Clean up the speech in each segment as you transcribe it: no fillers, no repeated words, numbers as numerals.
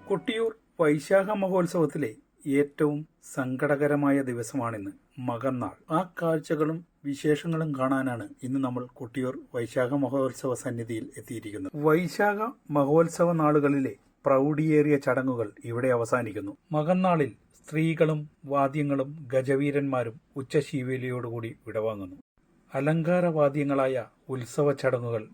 കൊട്ടിയൂർ വൈശാഖ മഹോത്സവത്തിലെ ഏറ്റവും സങ്കടകരമായ ദിവസമാണിന്ന്, മകന്നാൾ. ആ കാഴ്ചകളും വിശേഷങ്ങളും കാണാനാണ് ഇന്ന് നമ്മൾ കൊട്ടിയൂർ വൈശാഖ മഹോത്സവ സന്നിധിയിൽ എത്തിയിരിക്കുന്നത്. വൈശാഖ മഹോത്സവ നാളുകളിലെ പ്രൗഢിയേറിയ ചടങ്ങുകൾ ഇവിടെ അവസാനിക്കുന്നു. മകന്നാളിൽ സ്ത്രീകളും വാദ്യങ്ങളും ഗജവീരന്മാരും ഉച്ചശീവേലിയോടുകൂടി വിടവാങ്ങുന്നു. അലങ്കാരവാദ്യങ്ങളായ ഉത്സവ ചടങ്ങുകൾ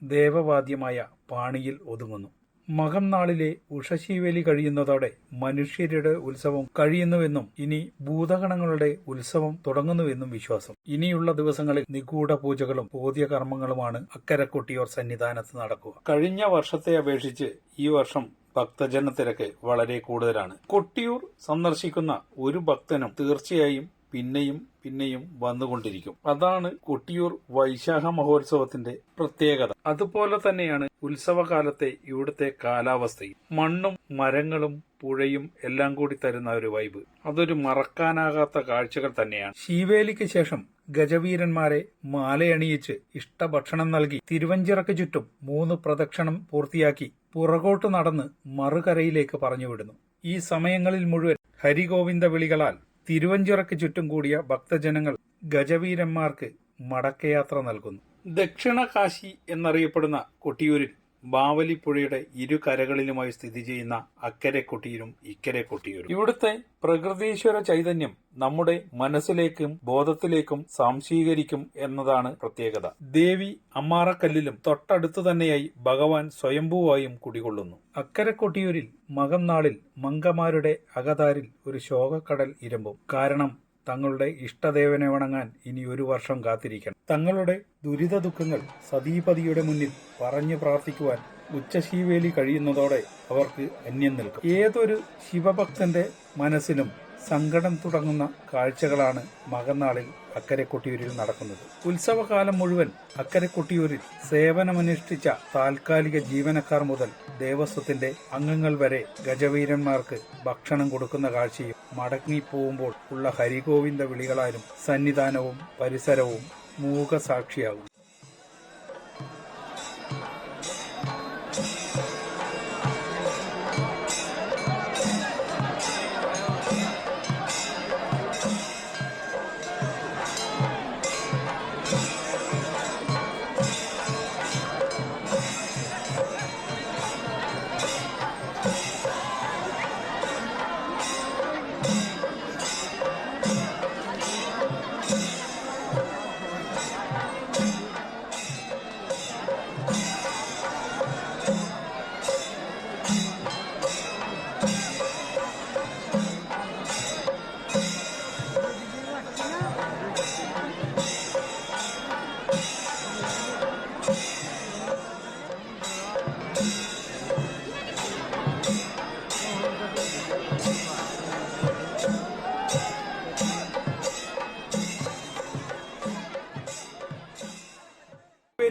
ദേവവാദ്യമായ പാണിയിൽ ഒതുങ്ങുന്നു. മകംനാളിലെ ഉഷശീവേലി കഴിയുന്നതോടെ മനുഷ്യരുടെ ഉത്സവം കഴിയുന്നുവെന്നും ഇനി ഭൂതഗണങ്ങളുടെ ഉത്സവം തുടങ്ങുന്നുവെന്നും വിശ്വാസം. ഇനിയുള്ള ദിവസങ്ങളിൽ നിഗൂഢ പൂജകളും ബോധ്യകർമ്മങ്ങളുമാണ് അക്കരെ കൊട്ടിയൂർ സന്നിധാനത്ത് നടക്കുക. കഴിഞ്ഞ വർഷത്തെ അപേക്ഷിച്ച് ഈ വർഷം ഭക്തജന തിരക്ക് വളരെ കൂടുതലാണ്. കൊട്ടിയൂർ സന്ദർശിക്കുന്ന ഒരു ഭക്തനും തീർച്ചയായും പിന്നെയും വന്നുകൊണ്ടിരിക്കും. അതാണ് കൊട്ടിയൂർ വൈശാഖ മഹോത്സവത്തിന്റെ പ്രത്യേകത. അതുപോലെ തന്നെയാണ് ഉത്സവകാലത്തെ ഇവിടുത്തെ കാലാവസ്ഥയും. മണ്ണും മരങ്ങളും പുഴയും എല്ലാം കൂടി തരുന്ന ഒരു വൈബ്. അതൊരു മറക്കാനാകാത്ത കാഴ്ചകൾ തന്നെയാണ്. ശീവേലിക്ക് ശേഷം ഗജവീരന്മാരെ മാലയണിയിച്ച് ഇഷ്ടഭക്ഷണം നൽകി തിരുവഞ്ചിറക്ക് ചുറ്റും 3 പ്രദക്ഷിണം പൂർത്തിയാക്കി പുറകോട്ട് നടന്ന് മറുകരയിലേക്ക് പറഞ്ഞുവിടുന്നു. ഈ സമയങ്ങളിൽ മുഴുവൻ ഹരിഗോവിന്ദ വിളികളാൽ തിരുവഞ്ചിറക്ക് ചുറ്റും കൂടിയ ഭക്തജനങ്ങൾ ഗജവീരന്മാർക്ക് മടക്കയാത്ര നൽകുന്നു. ദക്ഷിണ കാശി എന്നറിയപ്പെടുന്ന കൊട്ടിയൂരിൽ ബാവലിപ്പുഴയുടെ ഇരു കരകളിലുമായി സ്ഥിതി ചെയ്യുന്ന അക്കരെ കൊട്ടിയൂരും ഇക്കരെ കൊട്ടിയൂരും. ഇവിടുത്തെ പ്രകൃതീശ്വര ചൈതന്യം നമ്മുടെ മനസ്സിലേക്കും ബോധത്തിലേക്കും സംശീകരിക്കും എന്നതാണ് പ്രത്യേകത. ദേവി അമ്മാറക്കല്ലിലും തൊട്ടടുത്തു തന്നെയായി ഭഗവാൻ സ്വയംഭൂവായും കുടികൊള്ളുന്നു. അക്കരെ കൊട്ടിയൂരിൽ മകംനാളിൽ മങ്കമാരുടെ അകതാരിൽ ഒരു ശോകക്കടൽ ഇരമ്പും. കാരണം തങ്ങളുടെ ഇഷ്ടദേവനെ വണങ്ങാൻ ഇനി 1 വർഷം കാത്തിരിക്കണം. തങ്ങളുടെ ദുരിത ദുഃഖങ്ങൾ സതീപതിയുടെ മുന്നിൽ പറഞ്ഞു പ്രാർത്ഥിക്കുവാൻ ഉച്ചശീവേലി കഴിയുന്നതോടെ അവർക്ക് അന്യം നിൽക്കും. ഏതൊരു ശിവഭക്തന്റെ മനസ്സിലും സങ്കടം തുടങ്ങുന്ന കാഴ്ചകളാണ് മകന്നാളിൽ അക്കരെ കൊട്ടിയൂരിൽ നടക്കുന്നത്. ഉത്സവകാലം മുഴുവൻ അക്കരെ കൊട്ടിയൂരിൽ സേവനമനുഷ്ഠിച്ച താൽക്കാലിക ജീവനക്കാർ മുതൽ ദേവസ്വത്തിന്റെ അംഗങ്ങൾ വരെ ഗജവീരന്മാർക്ക് ഭക്ഷണം കൊടുക്കുന്ന കാഴ്ചയും മടങ്ങിപ്പോകുമ്പോൾ ഉള്ള ഹരിഗോവിന്ദ വിളികളാലും സന്നിധാനവും പരിസരവും മൂകസാക്ഷിയാകും.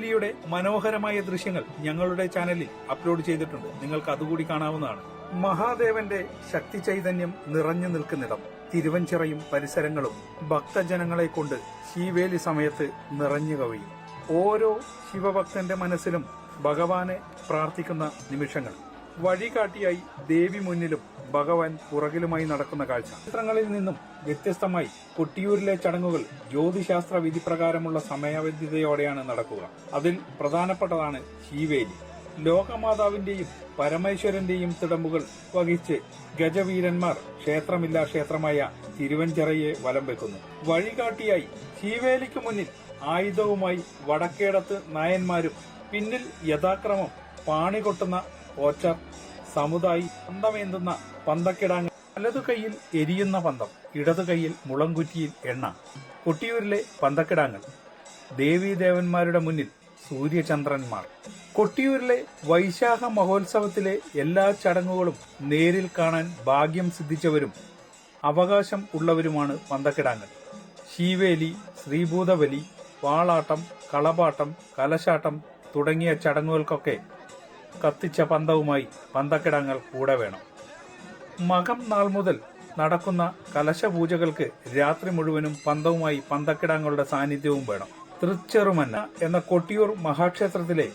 യുടെ മനോഹരമായ ദൃശ്യങ്ങൾ ഞങ്ങളുടെ ചാനലിൽ അപ്ലോഡ് ചെയ്തിട്ടുണ്ട്. നിങ്ങൾക്ക് അതുകൂടി കാണാവുന്നതാണ്. മഹാദേവന്റെ ശക്തി ചൈതന്യം നിറഞ്ഞു നിൽക്കുന്നിടം തിരുവഞ്ചിറയും പരിസരങ്ങളും ഭക്തജനങ്ങളെ കൊണ്ട് ശീവേലി സമയത്ത് നിറഞ്ഞു കവിയും. ഓരോ ശിവഭക്തന്റെ മനസ്സിലും ഭഗവാനെ പ്രാർത്ഥിക്കുന്ന നിമിഷങ്ങൾ. വഴികാട്ടിയായി ദേവി മുന്നിലും ഭഗവാൻ പുറകിലുമായി നടക്കുന്ന കാഴ്ച. ചിത്രങ്ങളിൽ നിന്നും വ്യത്യസ്തമായി കൊട്ടിയൂരിലെ ചടങ്ങുകൾ ജ്യോതിശാസ്ത്ര വിധിപ്രകാരമുള്ള സമയബന്ധിതയോടെയാണ് നടക്കുക. അതിൽ പ്രധാനപ്പെട്ടതാണ് ശീവേലി. ലോകമാതാവിന്റെയും പരമേശ്വരന്റെയും തിടമ്പുകൾ വഹിച്ച് ഗജവീരന്മാർ ക്ഷേത്രമായ തിരുവഞ്ചിറയെ വലം വെക്കുന്നു. വഴികാട്ടിയായി ശീവേലിക്ക് മുന്നിൽ ആയുധവുമായി വടക്കേടത്ത് നായന്മാരും പിന്നിൽ യഥാക്രമം പാണി കൊട്ടുന്ന ഓച്ചർ, സമുദായി, പന്തമേന്തുന്ന പന്തക്കിടാങ്ങൾ, വലതു കൈയിൽ എരിയുന്ന പന്തം, ഇടതു കൈയിൽ മുളംകുറ്റിയിൽ എണ്ണ. കൊട്ടിയൂരിലെ പന്തക്കിടാങ്ങൾ ദേവീദേവന്മാരുടെ മുന്നിൽ സൂര്യചന്ദ്രന്മാർ. കൊട്ടിയൂരിലെ വൈശാഖ മഹോത്സവത്തിലെ എല്ലാ ചടങ്ങുകളും നേരിൽ കാണാൻ ഭാഗ്യം സിദ്ധിച്ചവരും അവകാശം ഉള്ളവരുമാണ് പന്തക്കിടാങ്ങൾ. ശീവേലി, ശ്രീഭൂതബലി, വാളാട്ടം, കളപാട്ടം, കലശാട്ടം തുടങ്ങിയ ചടങ്ങുകൾക്കൊക്കെ കത്തിച്ച പന്തവുമായി പന്തക്കിടാങ്ങൾ കൂടെ വേണം. മകം നാൾ മുതൽ നടക്കുന്ന കലശപൂജകൾക്ക് രാത്രി മുഴുവനും പന്തവുമായി പന്തക്കിടാങ്ങളുടെ സാന്നിധ്യവും വേണം. തൃച്ചെറുമന്ന എന്ന കൊട്ടിയൂർ മഹാക്ഷേത്രത്തിലെ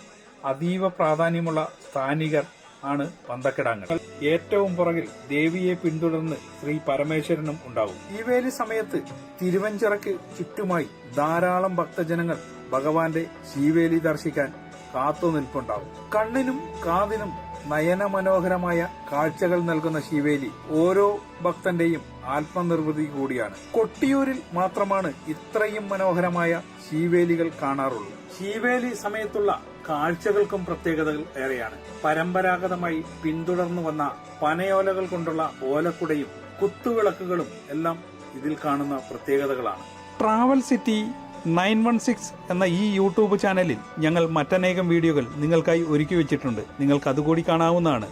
അതീവ പ്രാധാന്യമുള്ള സ്ഥാനികർ ആണ് പന്തക്കിടാങ്ങൾ. ഏറ്റവും പുറകിൽ ദേവിയെ പിന്തുടർന്ന് ശ്രീ പരമേശ്വരനും ഉണ്ടാവും. ഈ വേലി സമയത്ത് തിരുവഞ്ചിറയ്ക്ക് ചുറ്റുമായി ധാരാളം ഭക്തജനങ്ങൾ ഭഗവാന്റെ ശീവേലി ദർശിക്കാൻ കാത്തുനിൽപ്പുണ്ടാവും. കണ്ണിനും കാതിനും നയനമനോഹരമായ കാഴ്ചകൾ നൽകുന്ന ശീവേലി ഓരോ ഭക്തന്റെയും ആത്മനിർവൃതി കൂടിയാണ്. കൊട്ടിയൂരിൽ മാത്രമാണ് ഇത്രയും മനോഹരമായ ശീവേലികൾ കാണാറുള്ളൂ. ശീവേലി സമയത്തുള്ള കാഴ്ചകൾക്കും പ്രത്യേകതകൾ ഏറെയാണ്. പരമ്പരാഗതമായി പിന്തുടർന്നു വന്ന പനയോലകൾ കൊണ്ടുള്ള ഓലക്കുടയും കുത്തുവിളക്കുകളും എല്ലാം ഇതിൽ കാണുന്ന പ്രത്യേകതകളാണ്. ട്രാവൽ സിറ്റി 916 എന്ന ഈ യൂട്യൂബ് ചാനലിൽ ഞങ്ങൾ മറ്റനേകം വീഡിയോകൾ നിങ്ങൾക്കായി ഒരുക്കി വെച്ചിട്ടുണ്ട്. നിങ്ങൾക്ക് അതുകൂടി കാണാവുന്നതാണ്.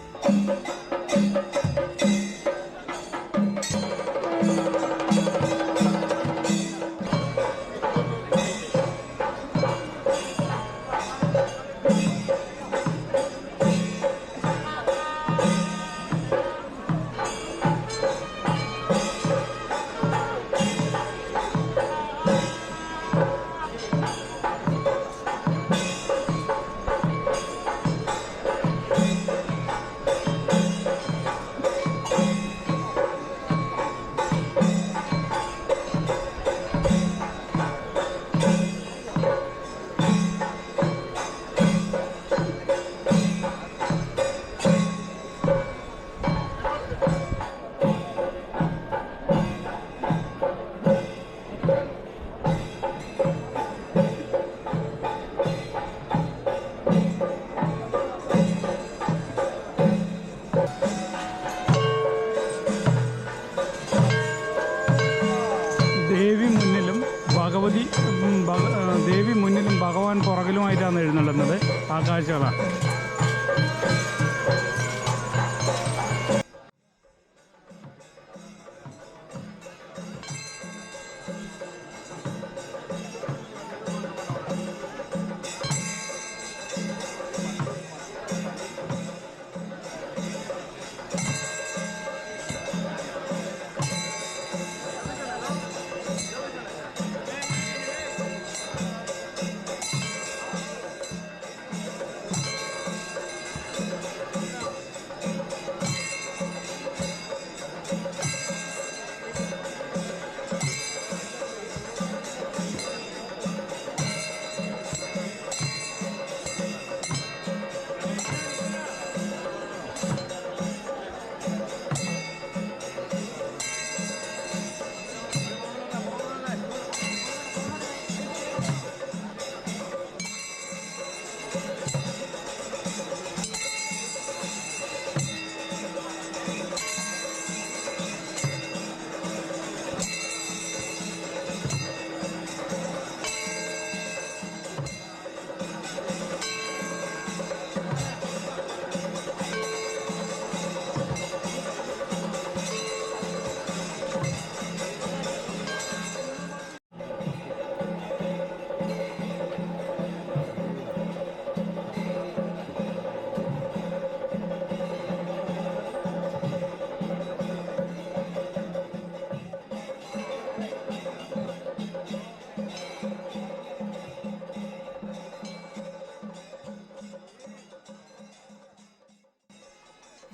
ദേവി മുന്നിലും ഭഗവാൻ പുറകിലുമായിട്ടാണ് എഴുന്നള്ളുന്നത്. ആ കാഴ്ചകളാണ്.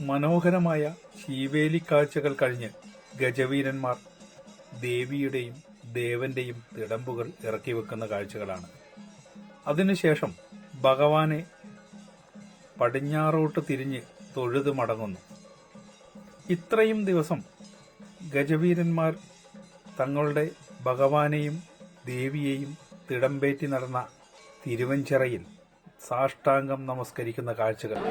മനോഹരമായ ശീവേലി കാഴ്ചകൾ കഴിഞ്ഞ് ഗജവീരന്മാർ ദേവിയുടെയും ദേവന്റെയും തിടമ്പുകൾ ഇറക്കി വെക്കുന്ന കാഴ്ചകളാണ്. അതിനുശേഷം ഭഗവാനെ പടിഞ്ഞാറോട്ട് തിരിഞ്ഞ് തൊഴുത് മടങ്ങുന്നു. ഇത്രയും ദിവസം ഗജവീരന്മാർ തങ്ങളുടെ ഭഗവാനെയും ദേവിയെയും തിടമ്പേറ്റി നടന്ന തിരുവഞ്ചിറയിൽ സാഷ്ടാംഗം നമസ്കരിക്കുന്ന കാഴ്ചകൾ.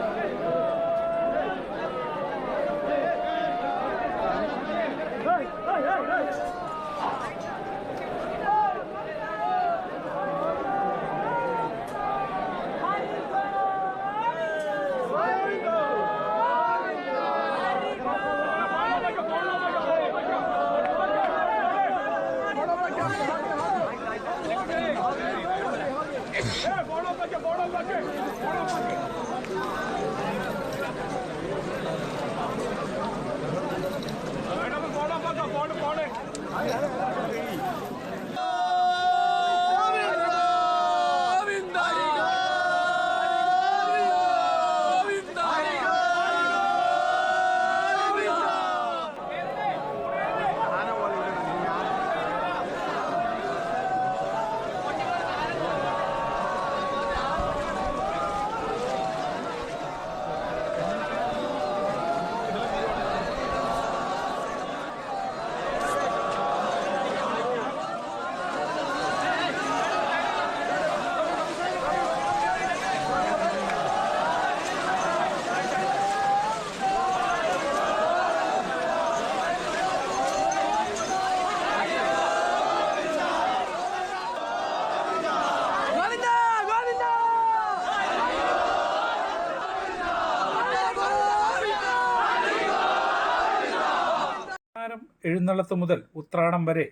എഴുന്നള്ളത്ത് മുതൽ ഉത്രാടം വരെ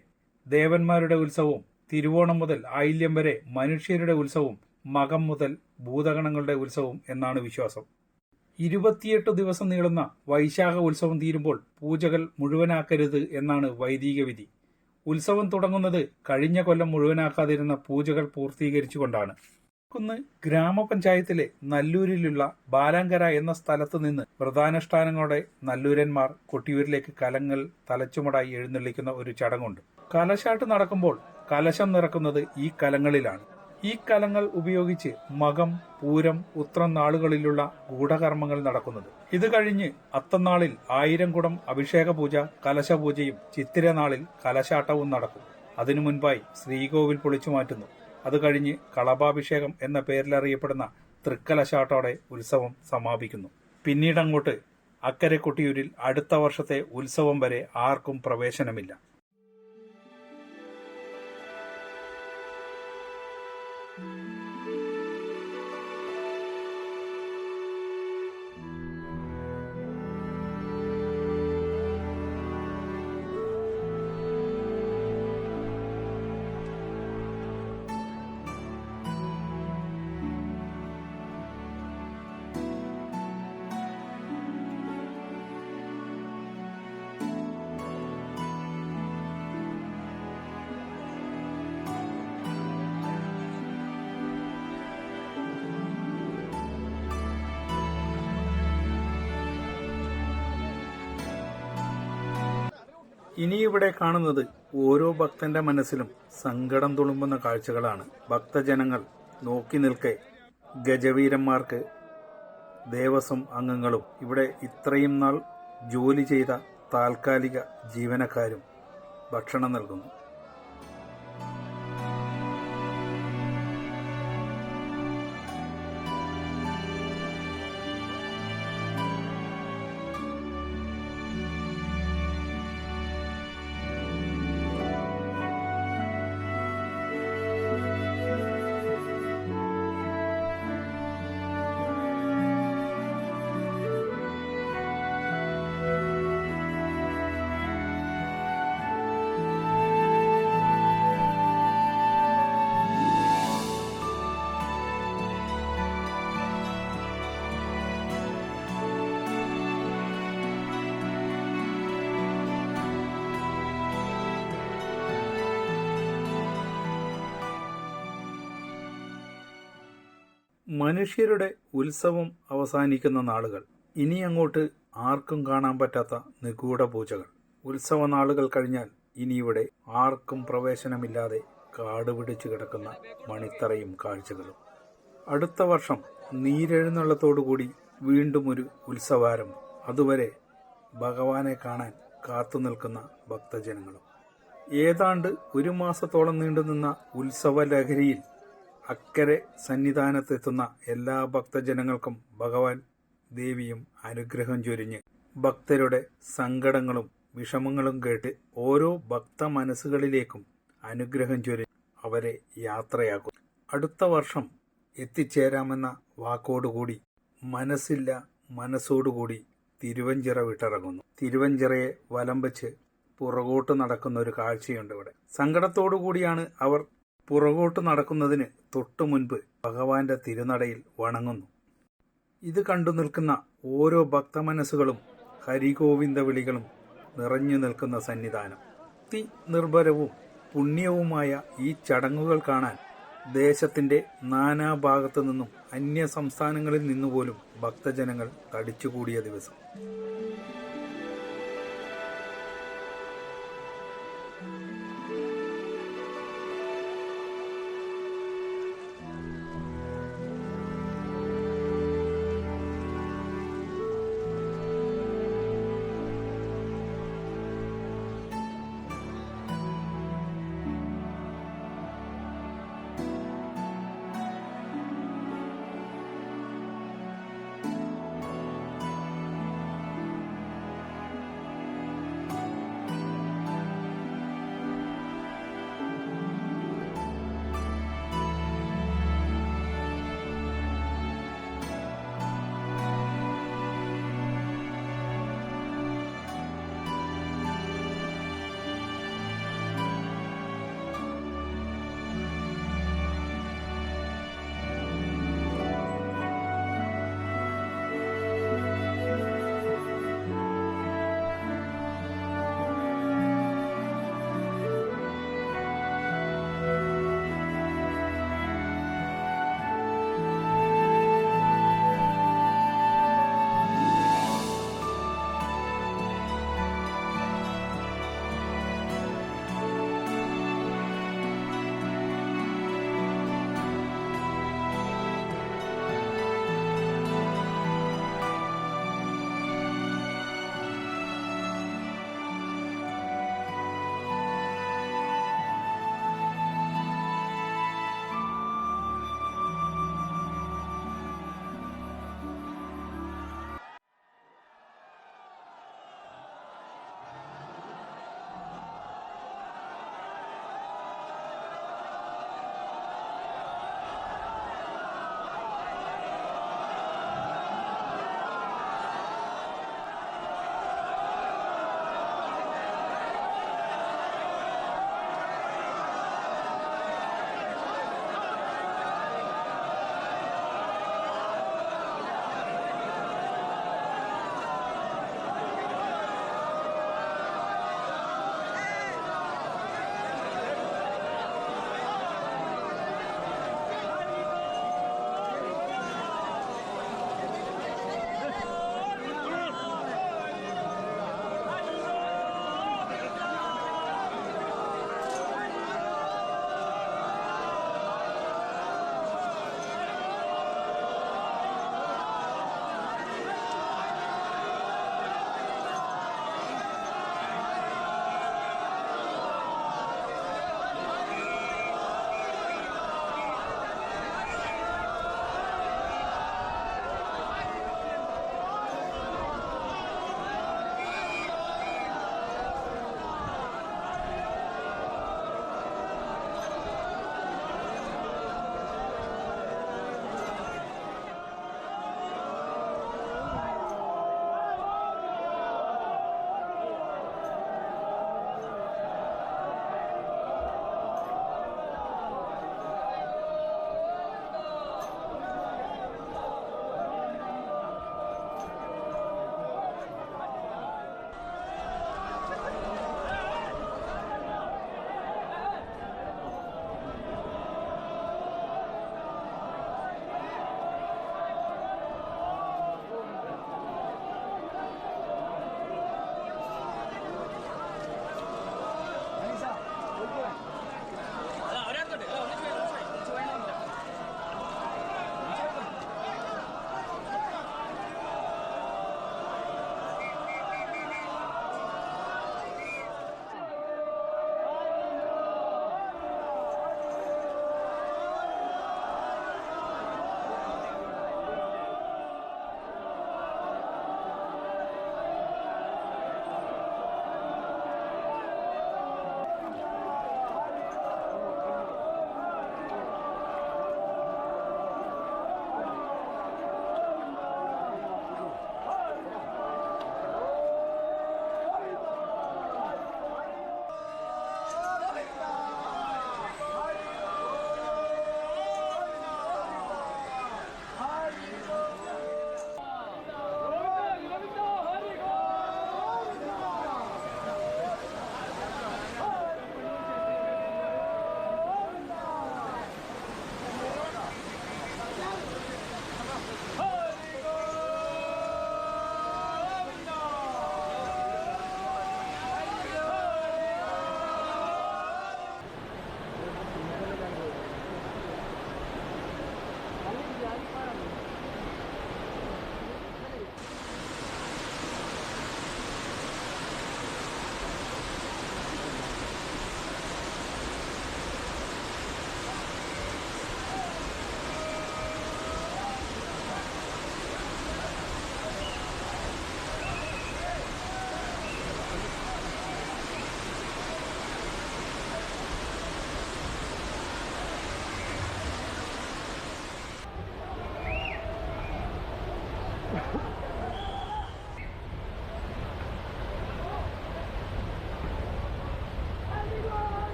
ദേവന്മാരുടെ ഉത്സവവും, തിരുവോണം മുതൽ ആയില്യം വരെ മനുഷ്യരുടെ ഉത്സവവും, മകം മുതൽ ഭൂതഗണങ്ങളുടെ ഉത്സവവും എന്നാണ് വിശ്വാസം. 28 ദിവസം നീളുന്ന വൈശാഖ ഉത്സവം തീരുമ്പോൾ പൂജകൾ മുഴുവനാക്കരുത് എന്നാണ് വൈദിക വിധി. ഉത്സവം തുടങ്ങുന്നത് കഴിഞ്ഞ കൊല്ലം മുഴുവനാക്കാതിരുന്ന പൂജകൾ പൂർത്തീകരിച്ചുകൊണ്ടാണ്. കുന്ന് ഗ്രാമപഞ്ചായത്തിലെ നല്ലൂരിലുള്ള ബാലാങ്കര എന്ന സ്ഥലത്ത് നിന്ന് വ്രതാനുഷ്ഠാനങ്ങളോടെ നല്ലൂരന്മാർ കൊട്ടിയൂരിലേക്ക് കലങ്ങൾ തലച്ചുമടായി എഴുന്നള്ളിക്കുന്ന ഒരു ചടങ്ങുണ്ട്. കലശാട്ട് നടക്കുമ്പോൾ കലശം നിറക്കുന്നത് ഈ കലങ്ങളിലാണ്. ഈ കലങ്ങൾ ഉപയോഗിച്ച് മകം, പൂരം, ഉത്രം നാളുകളിലുള്ള ഗൂഢകർമ്മങ്ങൾ നടക്കുന്നത്. ഇത് കഴിഞ്ഞ് അത്തനാളിൽ 1000 കുടം അഭിഷേക പൂജ, കലശപൂജയും ചിത്തിര നാളിൽ കലശാട്ടവും നടക്കും. അതിനു മുൻപായി ശ്രീകോവിൽ പൊളിച്ചു മാറ്റുന്നു. അത് കഴിഞ്ഞ് കളഭാഭിഷേകം എന്ന പേരിലറിയപ്പെടുന്ന തൃക്കലശാട്ടോടെ ഉത്സവം സമാപിക്കുന്നു. പിന്നീടങ്ങോട്ട് അക്കരെ കൊട്ടിയൂരിൽ അടുത്ത വർഷത്തെ ഉത്സവം വരെ ആർക്കും പ്രവേശനമില്ല. ഇനിയിവിടെ കാണുന്നത് ഓരോ ഭക്തന്റെ മനസ്സിലും സങ്കടം തുളുമ്പുന്ന കാഴ്ചകളാണ്. ഭക്തജനങ്ങൾ നോക്കി നിൽക്കെ ഗജവീരന്മാർക്ക് ദേവസ്വം അംഗങ്ങളും ഇവിടെ ഇത്രയും നാൾ ജോലി ചെയ്ത താൽക്കാലിക ജീവനക്കാരും ഭക്ഷണം നൽകുന്നു. മനുഷ്യരുടെ ഉത്സവം അവസാനിക്കുന്ന നാളുകൾ. ഇനി അങ്ങോട്ട് ആർക്കും കാണാൻ പറ്റാത്ത നിഗൂഢ പൂജകൾ. ഉത്സവ നാളുകൾ കഴിഞ്ഞാൽ ഇനിയിവിടെ ആർക്കും പ്രവേശനമില്ലാതെ കാടുപിടിച്ചു കിടക്കുന്ന മണിത്തറയും കാഴ്ചകളും. അടുത്ത വർഷം നീരെഴുന്നള്ളത്തോടുകൂടി വീണ്ടും ഒരു ഉത്സവാരംഭം. അതുവരെ ഭഗവാനെ കാണാൻ കാത്തു നിൽക്കുന്ന ഭക്തജനങ്ങളും. ഏതാണ്ട് 1 മാസത്തോളം നീണ്ടുനിന്ന ഉത്സവ ലഹരിയിൽ അക്കരെ സന്നിധാനത്തെത്തുന്ന എല്ലാ ഭക്തജനങ്ങൾക്കും ഭഗവാൻ ദേവിയും അനുഗ്രഹം ചൊരിഞ്ഞ് ഭക്തരുടെ സങ്കടങ്ങളും വിഷമങ്ങളും കേട്ട് ഓരോ ഭക്ത മനസ്സുകളിലേക്കും അനുഗ്രഹം ചൊരിഞ്ഞ് അവരെ യാത്രയാക്കും. അടുത്ത വർഷം എത്തിച്ചേരാമെന്ന വാക്കോടുകൂടി മനസ്സില്ല മനസ്സോടുകൂടി തിരുവഞ്ചിറ വിട്ടിറങ്ങുന്നു. തിരുവഞ്ചിറയെ വലം വെച്ച് പുറകോട്ട് നടക്കുന്ന ഒരു കാഴ്ചയുണ്ട് ഇവിടെ. സങ്കടത്തോടു കൂടിയാണ് അവർ പുറകോട്ട് നടക്കുന്നതിന് തൊട്ടു മുൻപ് ഭഗവാന്റെ തിരുനടയിൽ വണങ്ങുന്നു. ഇത് കണ്ടു നിൽക്കുന്ന ഓരോ ഭക്തമനസ്സുകളും ഹരിഗോവിന്ദ വിളികളും നിറഞ്ഞു നിൽക്കുന്ന സന്നിധാനം. ഭക്തി നിർഭരവും പുണ്യവുമായ ഈ ചടങ്ങുകൾ കാണാൻ ദേശത്തിന്റെ നാനാഭാഗത്തു നിന്നും അന്യ സംസ്ഥാനങ്ങളിൽ നിന്നുപോലും ഭക്തജനങ്ങൾ തടിച്ചുകൂടിയ ദിവസം.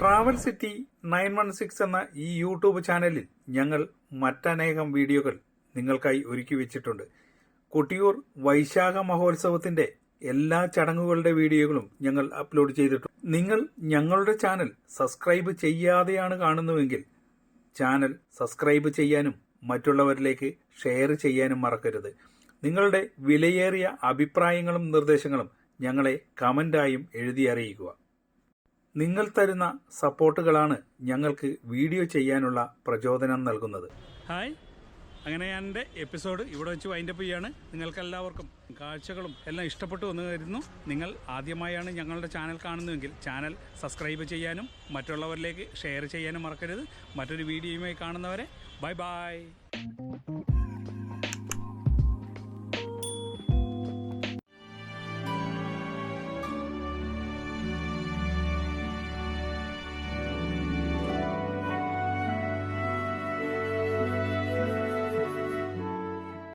ട്രാവൽ സിറ്റി 916 എന്ന ഈ യൂട്യൂബ് ചാനലിൽ ഞങ്ങൾ മറ്റനേകം വീഡിയോകൾ നിങ്ങൾക്കായി ഒരുക്കി വെച്ചിട്ടുണ്ട്. കൊട്ടിയൂർ വൈശാഖ മഹോത്സവത്തിന്റെ എല്ലാ ചടങ്ങുകളുടെ വീഡിയോകളും ഞങ്ങൾ അപ്ലോഡ് ചെയ്തിട്ടുണ്ട്. നിങ്ങൾ ഞങ്ങളുടെ ചാനൽ സബ്സ്ക്രൈബ് ചെയ്യാതെയാണ് കാണുന്നുവെങ്കിൽ ചാനൽ സബ്സ്ക്രൈബ് ചെയ്യാനും മറ്റുള്ളവരിലേക്ക് ഷെയർ ചെയ്യാനും മറക്കരുത്. നിങ്ങളുടെ വിലയേറിയ അഭിപ്രായങ്ങളും നിർദ്ദേശങ്ങളും ഞങ്ങളെ കമന്റായും എഴുതി അറിയിക്കുക. നിങ്ങൾ തരുന്ന സപ്പോർട്ടുകളാണ് ഞങ്ങൾക്ക് വീഡിയോ ചെയ്യാനുള്ള പ്രചോദനം നൽകുന്നത്. ഹായ്, അങ്ങനെ ഞാൻ എൻ്റെ എപ്പിസോഡ് ഇവിടെ വെച്ച് വൈൻഡപ്പ് ചെയ്യാണ്. നിങ്ങൾക്കെല്ലാവർക്കും കാഴ്ചകളും എല്ലാം ഇഷ്ടപ്പെട്ടു എന്ന് കരുതുന്നു. നിങ്ങൾ ആദ്യമായാണ് ഞങ്ങളുടെ ചാനൽ കാണുന്നതെങ്കിൽ ചാനൽ സബ്സ്ക്രൈബ് ചെയ്യാനും മറ്റുള്ളവരിലേക്ക് ഷെയർ ചെയ്യാനും മറക്കരുത്. മറ്റൊരു വീഡിയോയുമായി കാണുന്നവരെ ബൈ ബൈ.